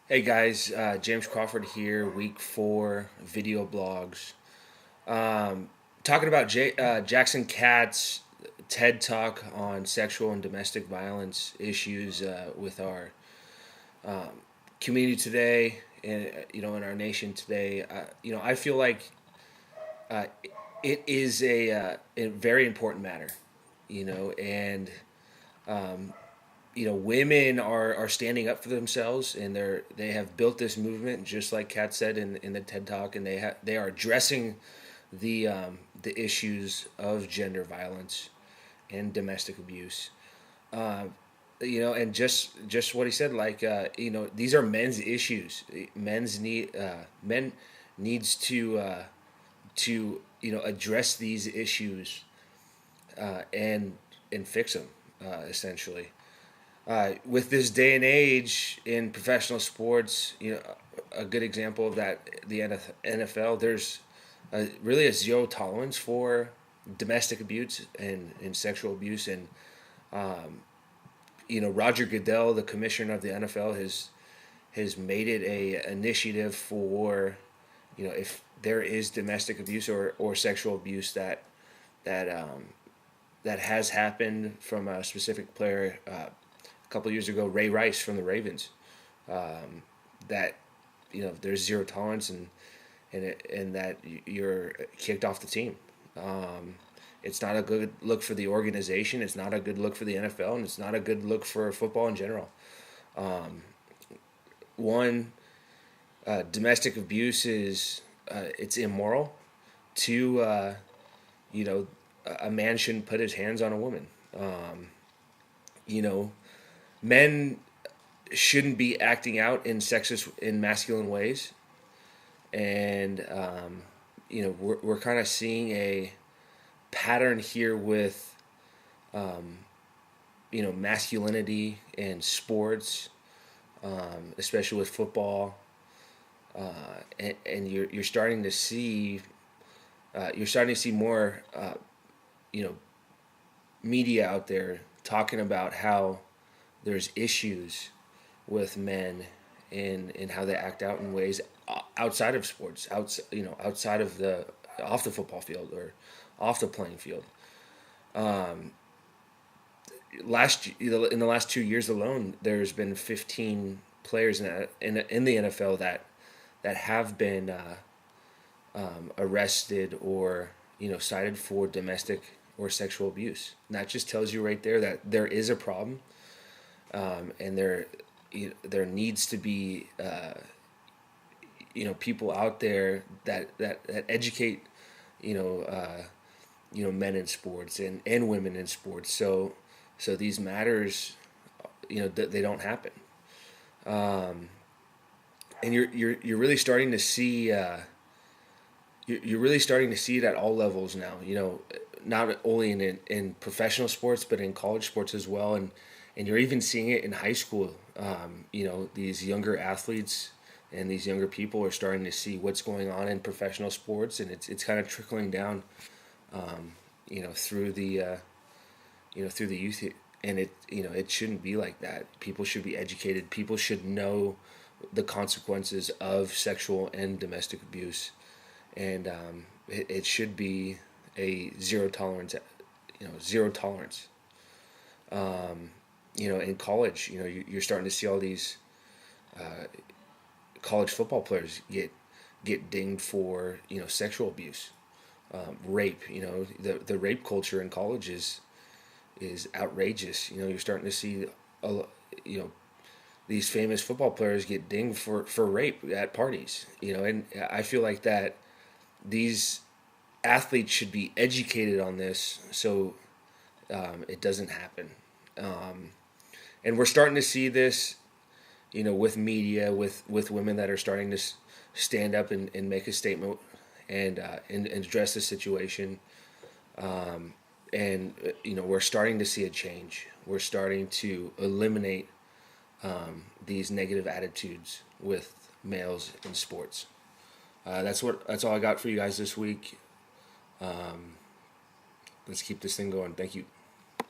Hey guys, James Crawford here, week 4, video blogs. Um, Talking about Jackson Katz TED Talk on sexual and domestic violence issues with our community today, and in our nation today. I feel like uh, it is a very important matter. And women are standing up for themselves, and they have built this movement, just like Kat said in the TED Talk, and they are addressing the issues of gender violence and domestic abuse. Uh, and just what he said, like these are men's issues. Men needs to address these issues and fix them essentially. With this day and age in professional sports, a good example of that, the NFL, there's really a zero tolerance for domestic abuse and sexual abuse. And, Roger Goodell, the commissioner of the NFL, has made it a initiative for, if there is domestic abuse or sexual abuse that that has happened from a specific player. A couple years ago, Ray Rice from the Ravens, that there's zero tolerance, and that you're kicked off the team. It's not a good look for the organization. It's not a good look for the NFL, and it's not a good look for football in general. One, domestic abuse is it's immoral. Two, you know, a man shouldn't put his hands on a woman. You know, Men shouldn't be acting out in sexist, in masculine ways, and we're kind of seeing a pattern here with masculinity in sports, especially with football, and you're starting to see more you know media out there talking about how there's issues with men in how they act out in ways outside of sports, outside of the off the football field or off the playing field. In the last 2 years alone, there's been 15 players in the NFL that have been arrested or cited for domestic or sexual abuse. And that just tells you right there that there is a problem, and there needs to be people out there that educate men in sports and women in sports, so these matters they don't happen. And you're really starting to see you're really starting to see it at all levels now. Not only in professional sports, but in college sports as well, and you're even seeing it in high school. These younger athletes and these younger people are starting to see what's going on in professional sports, and it's kind of trickling down, through the youth. And it shouldn't be like that. People should be educated. People should know the consequences of sexual and domestic abuse, and it should be a zero tolerance. Zero tolerance. In college, you're starting to see all these college football players get dinged for sexual abuse, rape. The rape culture in college is outrageous. You're starting to see you know these famous football players get dinged for rape at parties. And I feel like that these athletes should be educated on this, so it doesn't happen. And we're starting to see this, with media, with women that are starting to stand up and make a statement and address the situation. And we're starting to see a change. We're starting to eliminate these negative attitudes with males in sports. That's all I got for you guys this week. Let's keep this thing going. Thank you.